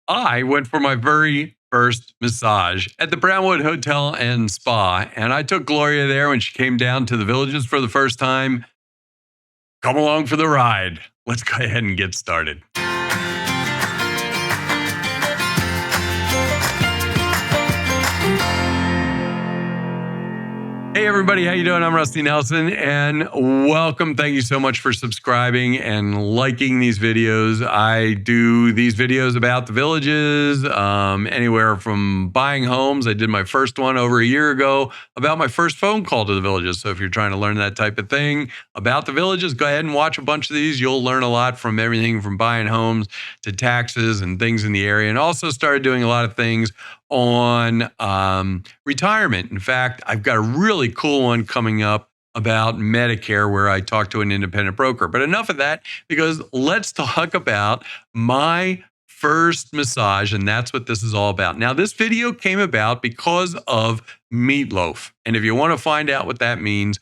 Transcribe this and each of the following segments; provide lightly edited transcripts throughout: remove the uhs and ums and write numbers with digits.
I went for my very first massage at the Brownwood Hotel and Spa, and I took Gloria there when she came down to the Villages for the first time. Come along for the ride. Let's go ahead and get started. Hey everybody, how you doing? I'm Rusty Nelson, and welcome. Thank you so much for subscribing and liking these videos. I do these videos about the Villages, anywhere from buying homes. I did my first one over a year ago about my first phone call to the Villages. So if you're trying to learn that type of thing about the Villages, go ahead and watch a bunch of these. You'll learn a lot from everything from buying homes to taxes and things in the area. And also started doing a lot of things on retirement. In fact, I've got a really cool one coming up about Medicare where I talk to an independent broker. But enough of that, because let's talk about my first massage, and that's what this is all about. Now, this video came about because of meatloaf. And if you want to find out what that means,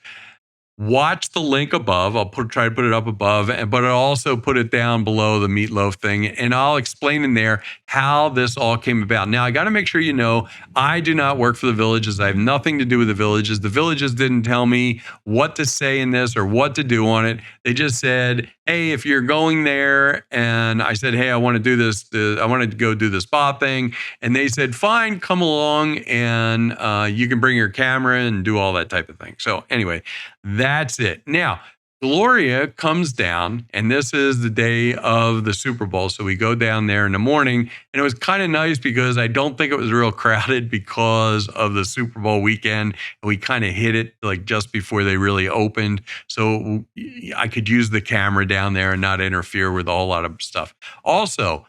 watch the link above. I'll try to put it up above, but I'll also put it down below the meatloaf thing, and I'll explain in there how this all came about. Now, I got to make sure you know, I do not work for the Villages. I have nothing to do with the Villages. The Villages didn't tell me what to say in this or what to do on it. They just said, hey, if you're going there, and I said, hey, I want to do this. I wanted to go do the spa thing. And they said, fine, come along, and you can bring your camera and do all that type of thing. So anyway, that's it. Now, Gloria comes down, and this is the day of the Super Bowl. So we go down there in the morning, and it was kind of nice because I don't think it was real crowded because of the Super Bowl weekend. And we kind of hit it like just before they really opened. So I could use the camera down there and not interfere with a whole lot of stuff. Also,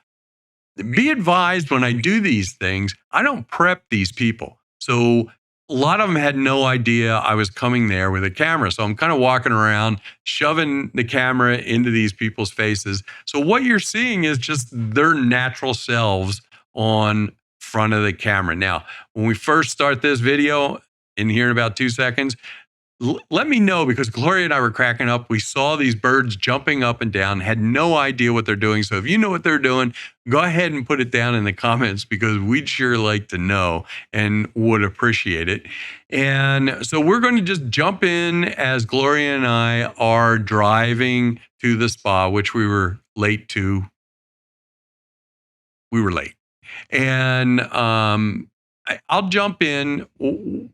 be advised when I do these things, I don't prep these people. So a lot of them had no idea I was coming there with a camera. So I'm kind of walking around, shoving the camera into these people's faces. So what you're seeing is just their natural selves on front of the camera. Now, when we first start this video, in here in about 2 seconds, let me know, because Gloria and I were cracking up. We saw these birds jumping up and down, had no idea what they're doing. So if you know what they're doing, go ahead and put it down in the comments, because we'd sure like to know and would appreciate it. And so we're going to just jump in as Gloria and I are driving to the spa, which we were late to. We were late. And I'll jump in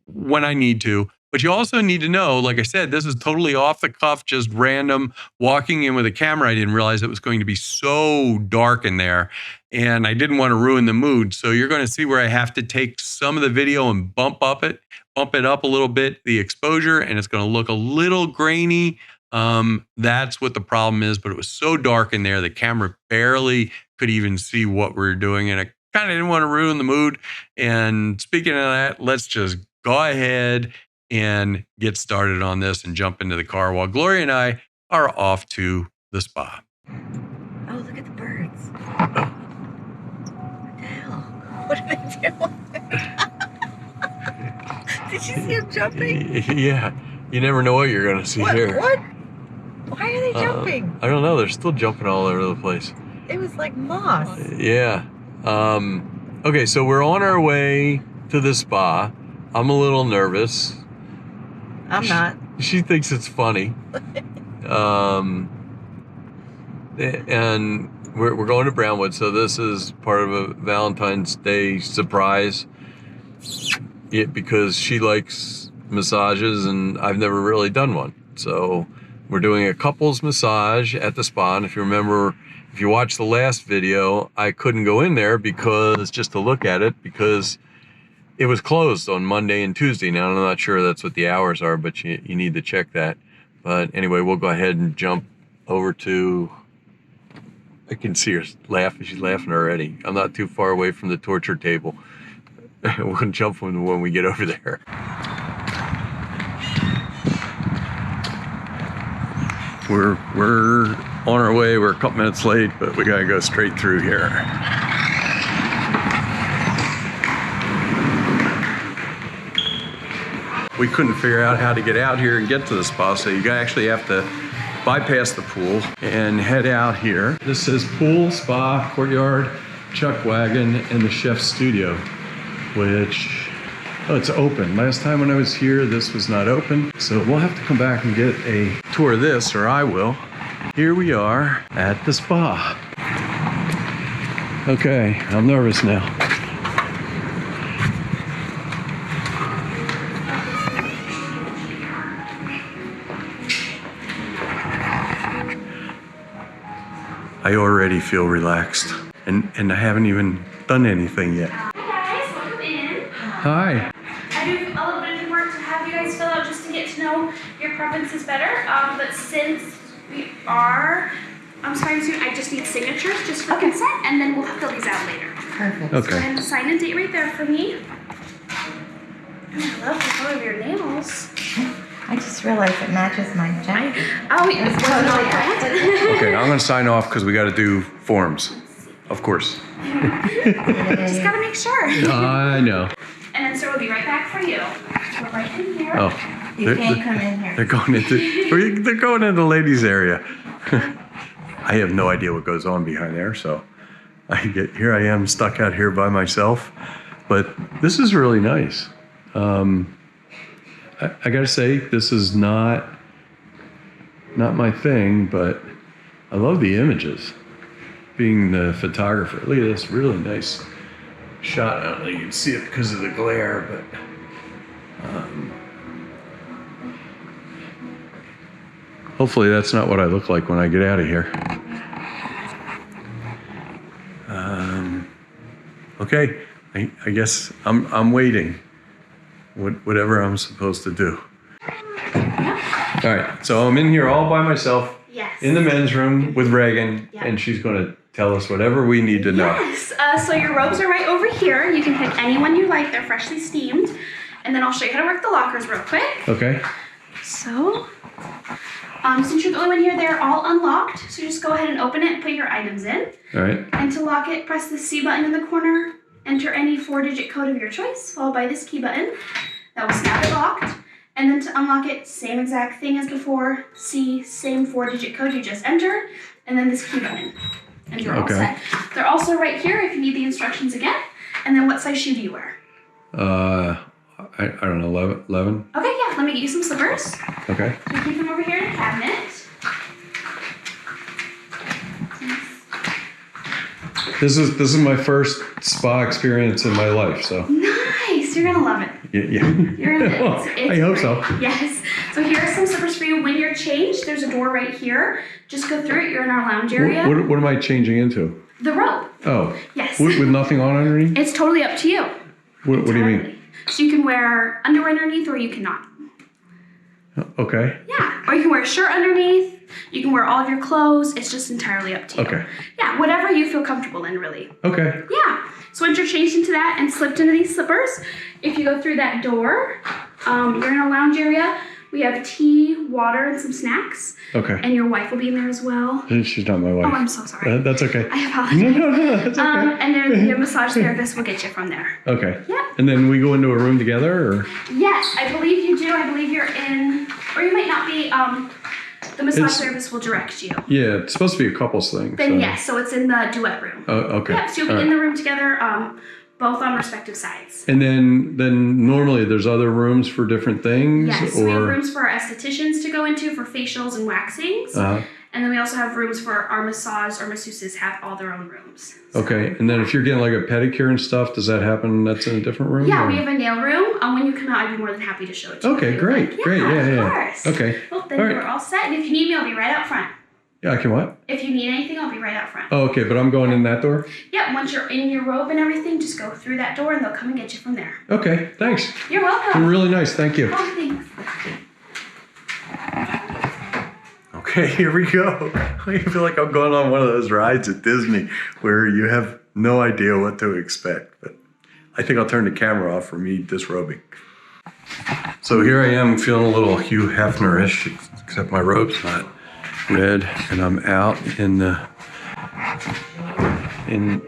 when I need to. But you also need to know, like I said, this is totally off the cuff, just random, walking in with a camera. I didn't realize it was going to be so dark in there, and I didn't want to ruin the mood. So you're going to see where I have to take some of the video and bump it up a little bit, the exposure, and it's going to look a little grainy. That's what the problem is, but it was so dark in there, the camera barely could even see what we were doing, and I kind of didn't want to ruin the mood. And speaking of that, let's just go ahead and get started on this and jump into the car while Gloria and I are off to the spa. Oh, look at the birds. What the hell? What are they doing? Did you see them jumping? Yeah, you never know what you're going to see here. What? Why are they jumping? I don't know. They're still jumping all over the place. It was like moss. Yeah. Okay, so we're on our way to the spa. I'm a little nervous. I'm not. She thinks it's funny. And we're going to Brownwood, so this is part of a Valentine's Day surprise. Because she likes massages, and I've never really done one. So we're doing a couples massage at the spa. And if you remember, if you watched the last video, I couldn't go in there because just to look at it, because it was closed on Monday and Tuesday. Now, I'm not sure that's what the hours are, but you need to check that. But anyway, we'll go ahead and jump over to, I can see her laughing. She's laughing already. I'm not too far away from the torture table. We'll jump when we get over there. We're on our way. We're a couple minutes late, but we gotta go straight through here. We couldn't figure out how to get out here and get to the spa, so you actually have to bypass the pool and head out here. This says pool, spa, courtyard, chuck wagon and the chef's studio, which, oh, it's open. Last time when I was here, this was not open. So we'll have to come back and get a tour of this, or I will. Here we are at the spa. Okay, I'm nervous now. I already feel relaxed, and I haven't even done anything yet. Hi guys, welcome in. Hi. I do a little bit of work to have you guys fill out just to get to know your preferences better. But since we are starting soon, I just need signatures just for consent, and then we'll fill these out later. Perfect. So go Okay. ahead and sign and date right there for me. I love the color of your nails. I just realized it matches my jacket. Oh, it was totally planned. Okay, I'm gonna sign off because we got to do forms, of course. Just gotta make sure. I know. And then sir will be right back for you. We're right in here. Oh, You can't come in here. they're going into the ladies' area. I have no idea what goes on behind there, so here I am stuck out here by myself. But this is really nice. I gotta say, this is not my thing, but I love the images. Being the photographer, look at this really nice shot. I don't know if you can see it because of the glare, but hopefully that's not what I look like when I get out of here. Okay, I guess I'm waiting. Whatever I'm supposed to do. All right, so I'm in here all by myself. Yes. In the men's room with Reagan, Yeah. and she's going to tell us whatever we need to know. Yes. So your robes are right over here. You can pick any one you like. They're freshly steamed. And then I'll show you how to work the lockers real quick. Okay. So, since you're the only one here, they're all unlocked. So just go ahead and open it and put your items in. All right. And to lock it, press the C button in the corner. Enter any 4-digit code of your choice, followed by this key button. That will snap it locked. And then to unlock it, same exact thing as before. C, same 4-digit code you just entered. And then this key button. And you're all set. They're also right here if you need the instructions again. And then what size shoe do you wear? I don't know, 11? Okay, yeah, let me get you some slippers. Okay. So you keep them over here in the cabinet. This is my first spa experience in my life, so. Nice, you're gonna love it. Yeah. You're gonna I hope so. Yes. So here are some slippers for you. When you're changed, there's a door right here. Just go through it. You're in our lounge area. What am I changing into? The robe. Oh. Yes. With nothing on underneath? It's totally up to you. What do you mean? So you can wear underwear underneath or you cannot. Okay. Yeah. Or you can wear a shirt underneath. You can wear all of your clothes. It's just entirely up to you. Okay. Yeah, whatever you feel comfortable in, really. Okay. Yeah. So once you're changed into that and slipped into these slippers, if you go through that door, you're in our lounge area. We have tea, water, and some snacks. Okay. And your wife will be in there as well. She's not my wife. Oh, I'm so sorry. That's okay. I apologize. No, that's okay. And then your massage therapist will get you from there. Okay. Yeah. And then we go into a room together, or? Yes, I believe you do. I believe you're in, or you might not be. The massage therapist will direct you. Yeah, it's supposed to be a couples thing. Then so. yes, so it's in the duet room. Oh, okay. Yeah, so you'll be in the room together, both on respective sides. And then normally there's other rooms for different things? Yes, or? we have rooms for our estheticians to go into for facials and waxings. And then we also have rooms for our massage or masseuses have all their own rooms. Okay, and then if you're getting like a pedicure and stuff, does that happen? That's in a different room? Yeah, or? we have a nail room. When you come out, I'd be more than happy to show it to you. Okay, great, great, yeah. Of course. Okay. Well, then all right. we're all set. And if you need me, I'll be right out front. Yeah, I can what? If you need anything, I'll be right out front. Oh, okay, but I'm going in that door? Yeah, once you're in your robe and everything, just go through that door and they'll come and get you from there. Okay, thanks. You're welcome. You're really nice, thank you. Oh, thanks. Okay, here we go. I feel like I'm going on one of those rides at Disney where you have no idea what to expect. But I think I'll turn the camera off for me disrobing. So here I am feeling a little Hugh Hefner-ish, except my robe's not red, and I'm out in the and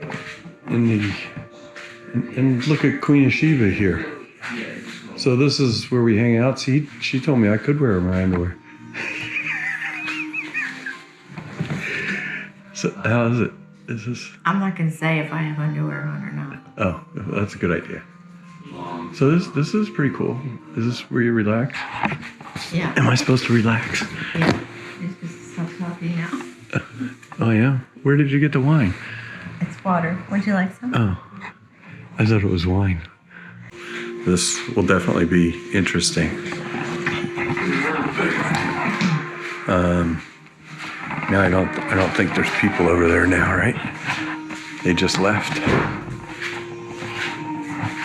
look at Queen of Sheba here. So this is where we hang out. See, she told me I could wear my underwear. So how is it? Is this? I'm not going to say if I have underwear on or not. Oh, that's a good idea. So this is pretty cool. Is this where you relax? Yeah. Am I supposed to relax? Yeah. You're supposed to stop talking now. Oh yeah. Where did you get the wine? It's water. Would you like some? Oh, I thought it was wine. This will definitely be interesting. Now I don't think there's people over there now, right? They just left.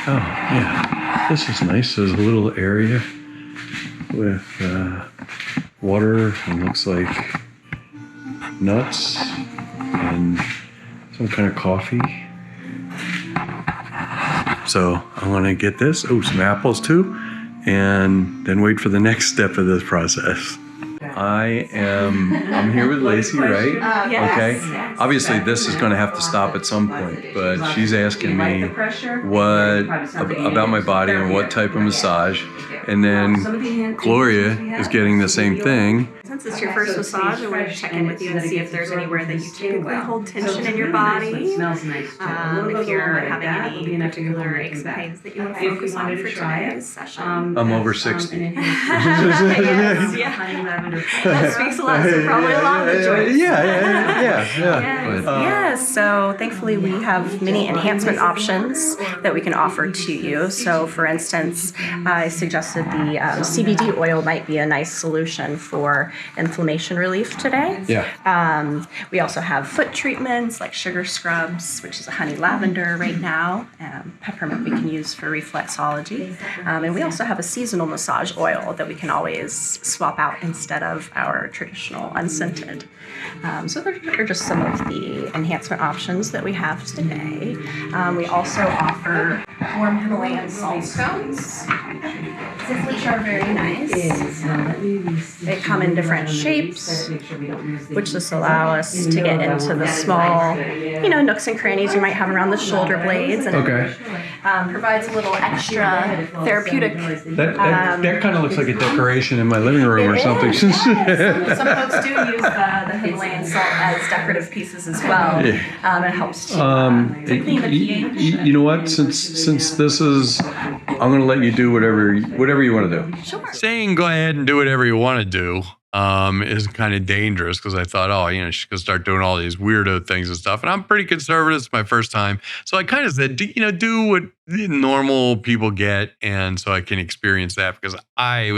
Oh yeah, this is nice. There's a little area with water and looks like nuts and some kind of coffee. So I'm gonna get this. Oh, some apples too, and then wait for the next step of this process. I'm here with Lacey, right? Yes. Okay. Yes. Obviously, this is going to have to stop at some point, but she's asking me what about my body and what type of massage, and then Gloria is getting the same thing. Since it's your first massage, I wanted to check in with you and see if there's anywhere that you typically hold tension in your body. If you're having any particular aches and pains that you want to focus on for today's session. I'm over 60. Yes, yeah. That speaks a lot, so probably a lot of the joints. Yes, so thankfully we have many enhancement options that we can offer to you. So for instance, I suggested the CBD oil might be a nice solution for inflammation relief today. Yeah. We also have foot treatments like sugar scrubs, which is a honey lavender right now. Peppermint we can use for reflexology. And we also have a seasonal massage oil that we can always swap out instead of our traditional unscented. So they're just some of the enhancement options that we have today. We also offer warm Himalayan salt stones, which are very nice. They come in different shapes, which just allow us to get into the small, nooks and crannies you might have around the shoulder blades, and provides a little extra therapeutic. That kind of looks like a decoration in my living room or something. Some folks do use the Himalayan salt as decorative pieces as well. It helps to clean the pH. You know what? Since this is, I'm going to let you do whatever you want to do. Sure. Saying go ahead and do whatever you want to do is kind of dangerous because I thought, she's going to start doing all these weirdo things and stuff. And I'm pretty conservative. It's my first time. So I kind of said, do what the normal people get. And so I can experience that because I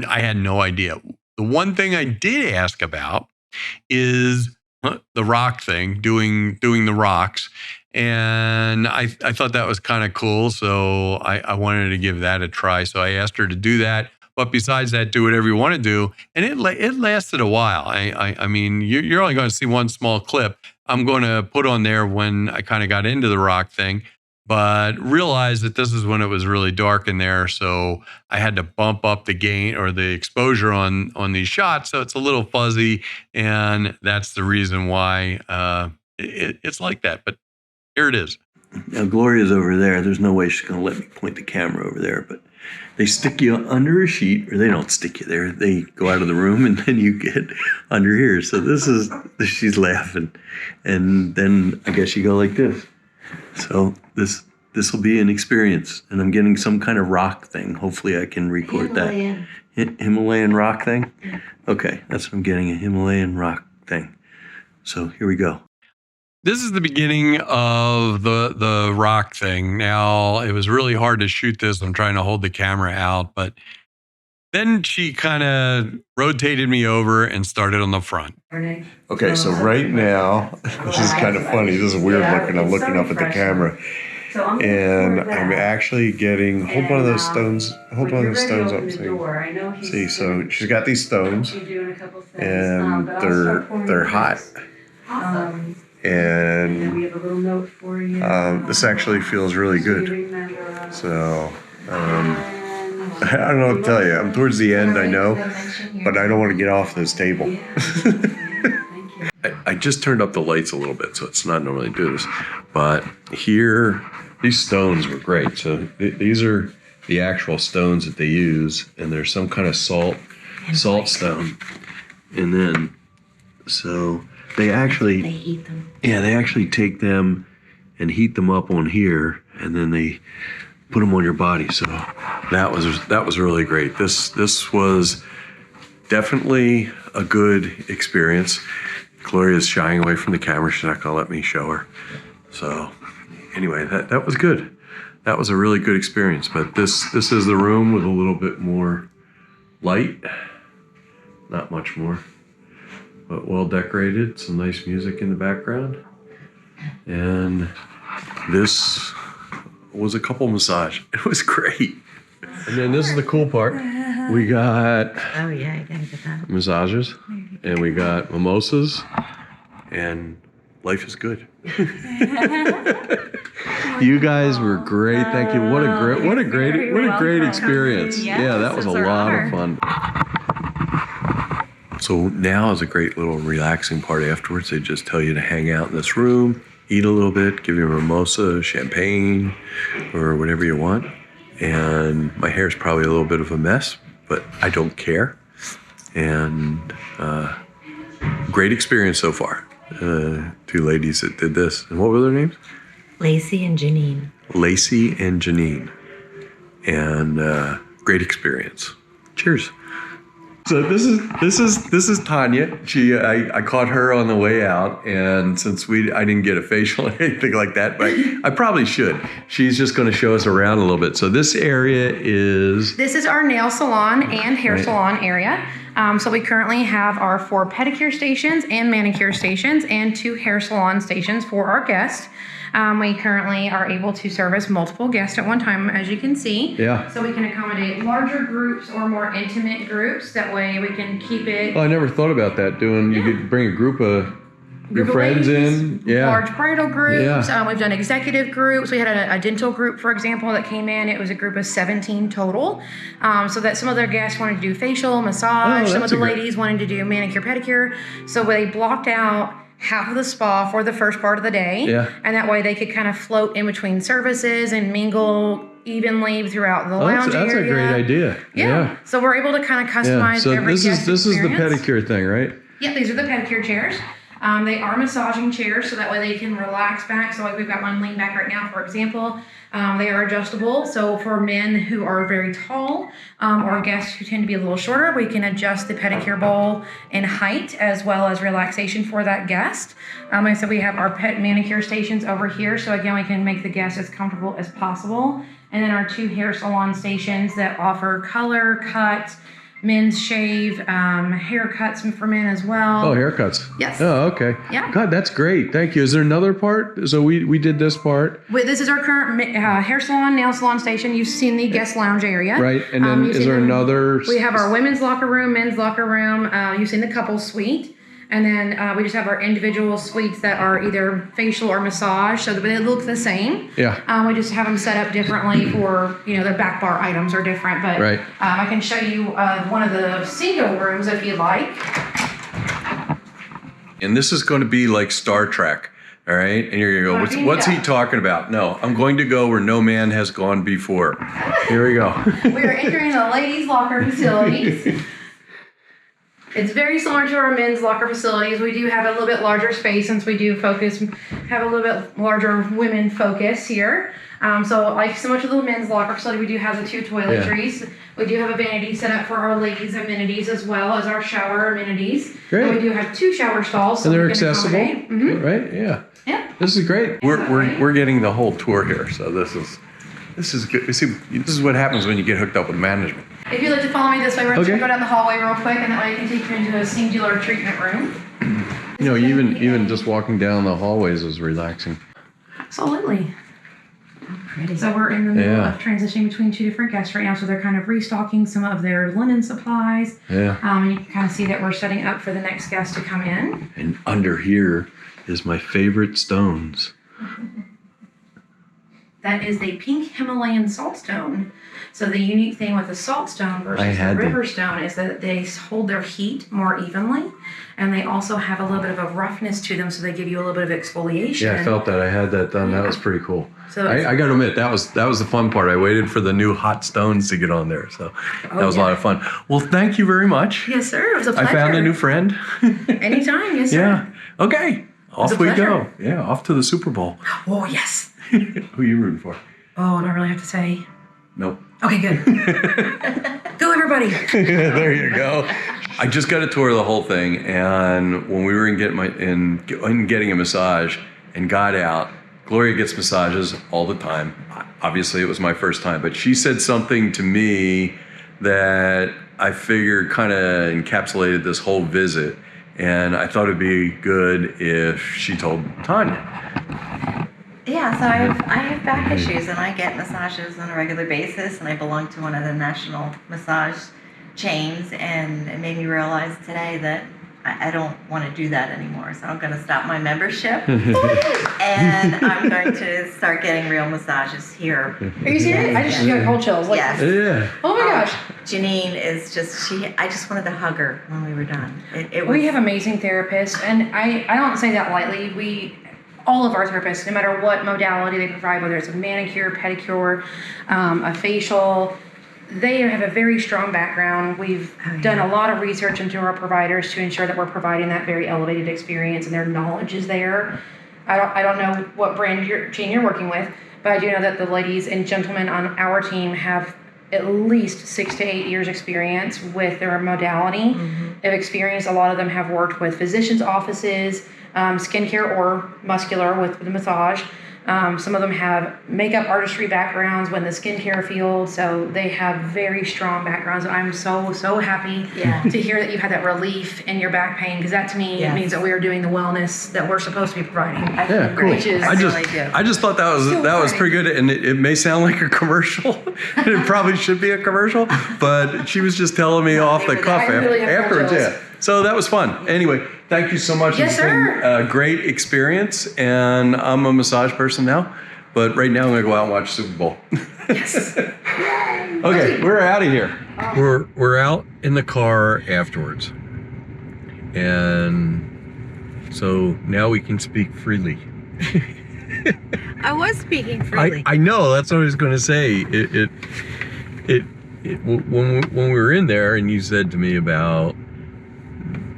had no idea. The one thing I did ask about is the rock thing, doing the rocks. And I thought that was kind of cool. So I wanted to give that a try. So I asked her to do that. But besides that, do whatever you want to do. And it lasted a while. I mean, you're only going to see one small clip. I'm going to put on there when I kind of got into the rock thing, but realized that this is when it was really dark in there. So I had to bump up the gain or the exposure on these shots. So it's a little fuzzy. And that's the reason why it's like that. But here it is. Now, Gloria's over there. There's no way she's going to let me point the camera over there, but they stick you under a sheet, or they don't stick you there. They go out of the room, and then you get under here. So she's laughing. And then I guess you go like this. So this will be an experience. And I'm getting some kind of rock thing. Hopefully I can record that. Himalayan rock thing? Okay, that's what I'm getting, a Himalayan rock thing. So here we go. This is the beginning of the rock thing. Now, it was really hard to shoot this. I'm trying to hold the camera out, but then she kind of rotated me over and started on the front. Okay, so right now, this is kind of funny. This is weird looking. I'm looking up at the camera. And I'm actually getting, hold one of those stones up. See, so she's got these stones, and they're hot. And we have a little note for you. this actually feels really good. So I don't know what to tell you. I'm towards the end, I know, but I don't want to get off this table. I just turned up the lights a little bit, so it's not normally do this. But here, these stones were great. So these are the actual stones that they use, and there's some kind of salt stone. And then, so they actually, They heat them. yeah, they actually take them and heat them up on here, and then they put them on your body. So that was really great. This was definitely a good experience. Gloria's shying away from the camera. She's not gonna let me show her. So anyway, that was good. That was a really good experience. But this is the room with a little bit more light, not much more, but well decorated. Some nice music in the background, and this was a couple massage. It was great. And then this is the cool part. We got Oh yeah, I gotta get that. massages, and we got mimosas, and life is good. You guys were great. Thank you. What a great experience. Yeah, that was a lot of fun. So now is a great little relaxing part afterwards. They just tell you to hang out in this room, eat a little bit, give you a mimosa, champagne, or whatever you want. And my hair's probably a little bit of a mess, but I don't care. And great experience so far. Two ladies that did this. And what were their names? Lacey and Janine. Lacey and Janine. And great experience. Cheers. So this is Tanya. I caught her on the way out, and since I didn't get a facial or anything like that, but I probably should. She's just going to show us around a little bit. So this area is... This is our nail salon and hair salon area. So we currently have our 4 pedicure stations and manicure stations and 2 hair salon stations for our guests. We currently are able to service multiple guests at one time, as you can see. Yeah. So we can accommodate larger groups or more intimate groups. That way we can keep it... Oh, I never thought about that. You could bring a group of your friends ladies, in. Yeah. Large bridal groups. Yeah. We've done executive groups. We had a dental group, for example, that came in. It was a group of 17 total. So that some of their guests wanted to do facial, massage. Some of the ladies wanted to do manicure, pedicure. So they blocked out half of the spa for the first part of the day. Yeah. And that way they could kind of float in between services and mingle evenly throughout the lounge That's area. a great idea. Yeah. So we're able to kind of customize So every this guest is the experience. pedicure thing, right? Yep, these are the pedicure chairs. They are massaging chairs, so that way they can relax back. So like we've got one laying back right now, for example. They are adjustable. So for men who are very tall or guests who tend to be a little shorter, we can adjust the pedicure bowl in height as well as relaxation for that guest. Like I said, we have our pet manicure stations over here. So again, we can make the guest as comfortable as possible. And then our 2 hair salon stations that offer color, cut, men's shave, haircuts for men as well. Oh, haircuts. Yes. Oh, okay. Yeah. God, that's great. Thank you. Is there another part? So we did this part. This is our current hair salon, nail salon station. You've seen the guest lounge area. Right. And then is there another? We have our women's locker room, men's locker room. You've seen the couples suite. And then we just have our individual suites that are either facial or massage, so they look the same. Yeah. We just have them set up differently for, the back bar items are different. But Right. I can show you one of the single rooms if you'd like. And this is going to be like Star Trek. All right. And you're going to go, what's he talking about? No, I'm going to go where no man has gone before. Here we go. We are entering the ladies' locker facilities. It's very similar to our men's locker facilities. We do have a little bit larger space since we do have a little bit larger women focus here. So like similar to the men's locker facility, we do have the 2 toiletries. Yeah. We do have a vanity set up for our ladies' amenities as well as our shower amenities. Great. And we do have 2 shower stalls. So and they're accessible, right? Yeah. Yeah. This is great. We're getting the whole tour here, so this is good. You see, this is what happens when you get hooked up with management. If you'd like to follow me this way, we're going to go down the hallway real quick, and that way I can take you into a singular treatment room. Even just walking down the hallways is relaxing. Absolutely. Pretty. So we're in the middle of transitioning between 2 different guests right now, so they're kind of restocking some of their linen supplies. Yeah. And you can kind of see that we're setting up for the next guest to come in. And under here is my favorite stones. That is the pink Himalayan saltstone. So the unique thing with the saltstone versus the river stone is that they hold their heat more evenly, and they also have a little bit of a roughness to them, so they give you a little bit of exfoliation. Yeah, I felt that. I had that done. Yeah. That was pretty cool. So I got to admit, that was the fun part. I waited for the new hot stones to get on there, so that was a lot of fun. Well, thank you very much. Yes, sir. It was a pleasure. I found a new friend. Anytime, yes, sir. Yeah. Okay, off a we pleasure. go. Yeah, off to the Super Bowl. Oh, yes. Who are you rooting for? Oh, do I really have to say? Nope. Okay, good. Go, everybody. There you go. I just got a tour of the whole thing, and when we were getting a massage and got out, Gloria gets massages all the time. Obviously, it was my first time, but she said something to me that I figured kind of encapsulated this whole visit, and I thought it'd be good if she told Tanya. Yeah, so I have back issues and I get massages on a regular basis, and I belong to one of the national massage chains, and it made me realize today that I don't want to do that anymore. So I'm going to stop my membership and I'm going to start getting real massages here. Are you serious? I just got cold chills. Like, Yes. Yeah. Oh my gosh. Janine is just, I just wanted to hug her when we were done. It was, We have amazing therapists, and I don't say that lightly. All of our therapists, no matter what modality they provide, whether it's a manicure, pedicure, a facial, they have a very strong background. We've done a lot of research into our providers to ensure that we're providing that very elevated experience, and their knowledge is there. I don't know what brand chain you're working with, but I do know that the ladies and gentlemen on our team have at least 6 to 8 years experience with their modality of experience. A lot of them have worked with physicians' offices, skincare or muscular with the massage. Some of them have makeup artistry backgrounds in the skincare field, so they have very strong backgrounds. I'm so happy to hear that you had that relief in your back pain, because that to me means that we are doing the wellness that we're supposed to be providing. Yeah, cool. Which is, I just thought that was pretty good, and it may sound like a commercial. It probably should be a commercial, but she was just telling me off the cuff afterwards. Yeah, so that was fun. Anyway, thank you so much. Yes, it's been a great experience, and I'm a massage person now, but right now I'm gonna go out and watch Super Bowl. Yes. Okay, we're out of here. We're out in the car afterwards, and so now we can speak freely. I was speaking freely. I know, that's what I was going to say. When we were in there, and you said to me about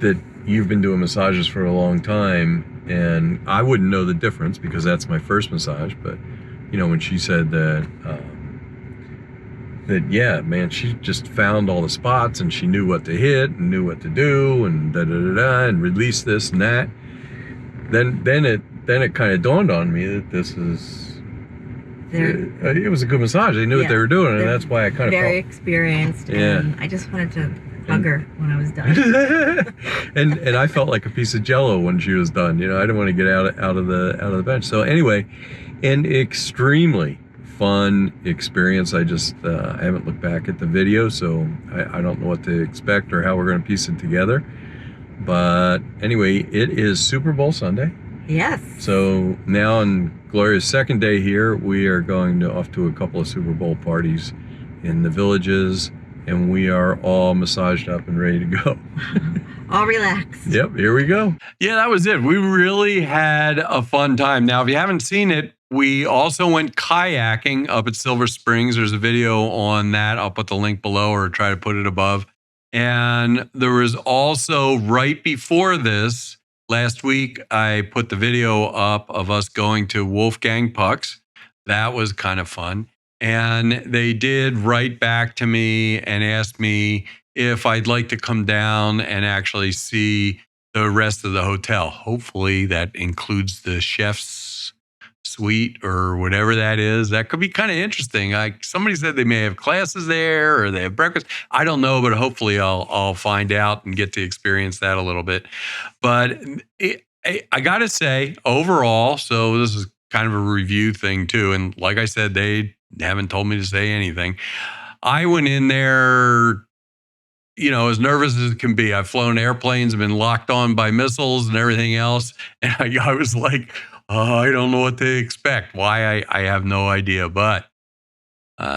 that you've been doing massages for a long time, and I wouldn't know the difference because that's my first massage. But you know, when she said that, yeah, man, she just found all the spots and she knew what to hit and knew what to do and and release this and that. Then it kind of dawned on me that this is. It was a good massage. They knew what they were doing, and that's why I kind of very experienced. And I just wanted to hug her when I was done. and I felt like a piece of jello when she was done. You know, I didn't want to get out of the bench. So anyway, an extremely fun experience. I just I haven't looked back at the video, so I don't know what to expect or how we're going to piece it together. But anyway, it is Super Bowl Sunday. Yes. So now on Gloria's second day here, we are going off to a couple of Super Bowl parties in the villages, and we are all massaged up and ready to go. All relaxed. Yep, here we go. Yeah, that was it. We really had a fun time. Now, if you haven't seen it, we also went kayaking up at Silver Springs. There's a video on that. I'll put the link below or try to put it above. And there was also, right before this, last week, I put the video up of us going to Wolfgang Puck's. That was kind of fun. And they did write back to me and ask me if I'd like to come down and actually see the rest of the hotel. Hopefully that includes the chef's suite or whatever that is. That could be kind of interesting. Like somebody said they may have classes there or they have breakfast. I don't know, but hopefully I'll find out and get to experience that a little bit. But I got to say, overall, so this is kind of a review thing too. And like I said, they haven't told me to say anything. I went in there, you know, as nervous as it can be. I've flown airplanes, been locked on by missiles and everything else. And I was like, I don't know what to expect. Why, I have no idea. But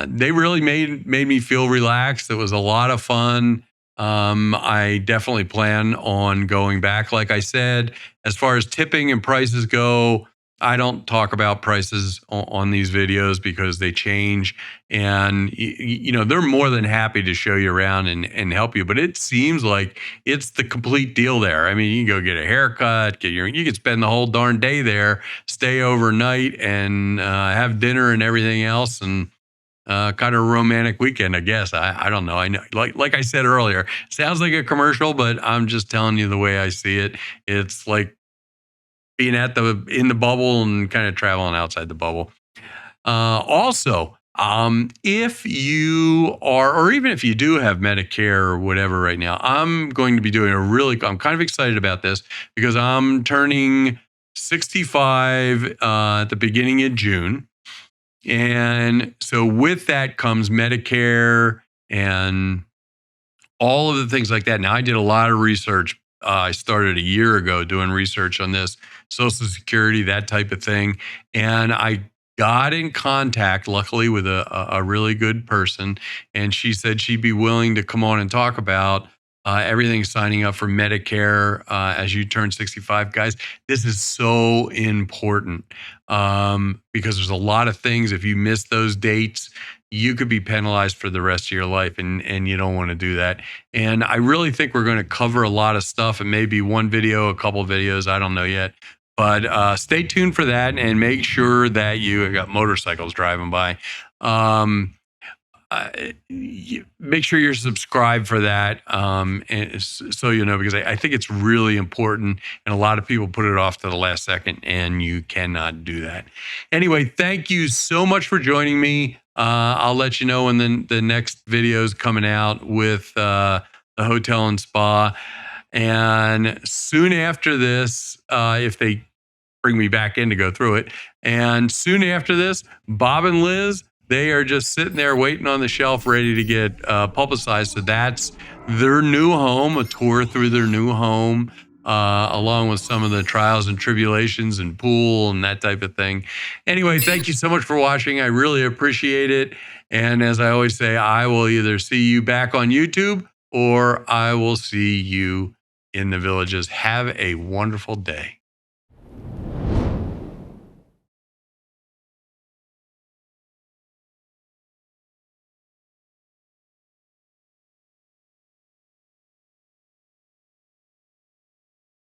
they really made me feel relaxed. It was a lot of fun. I definitely plan on going back. Like I said, as far as tipping and prices go, I don't talk about prices on these videos because they change, and they're more than happy to show you around and help you. But it seems like it's the complete deal there. I mean, you can go get a haircut, you could spend the whole darn day there, stay overnight, and have dinner and everything else, and kind of a romantic weekend, I guess. I don't know. I know, like I said earlier, sounds like a commercial, but I'm just telling you the way I see it. It's like being in the bubble and kind of traveling outside the bubble. Also, if you are, or even if you do have Medicare or whatever right now, I'm going to be doing I'm kind of excited about this because I'm turning 65 at the beginning of June. And so with that comes Medicare and all of the things like that. Now, I did a lot of research. I started a year ago doing research on this, Social Security, that type of thing. And I got in contact, luckily, with a really good person. And she said she'd be willing to come on and talk about everything signing up for Medicare as you turn 65. Guys, this is so important because there's a lot of things. If you miss those dates, you could be penalized for the rest of your life, and you don't want to do that. And I really think we're going to cover a lot of stuff, and maybe one video, a couple of videos, I don't know yet. But stay tuned for that, and make sure that you got motorcycles driving by. Make sure you're subscribed for that, and so you know, because I think it's really important, and a lot of people put it off to the last second, and you cannot do that. Anyway, thank you so much for joining me. I'll let you know when the next video is coming out with the hotel and spa. And soon after this, if they bring me back in to go through it, and soon after this, Bob and Liz, they are just sitting there waiting on the shelf, ready to get publicized. So that's their new home, a tour through their new home, along with some of the trials and tribulations and pool and that type of thing. Anyway, thank you so much for watching. I really appreciate it. And as I always say, I will either see you back on YouTube or I will see you in the villages. Have a wonderful day.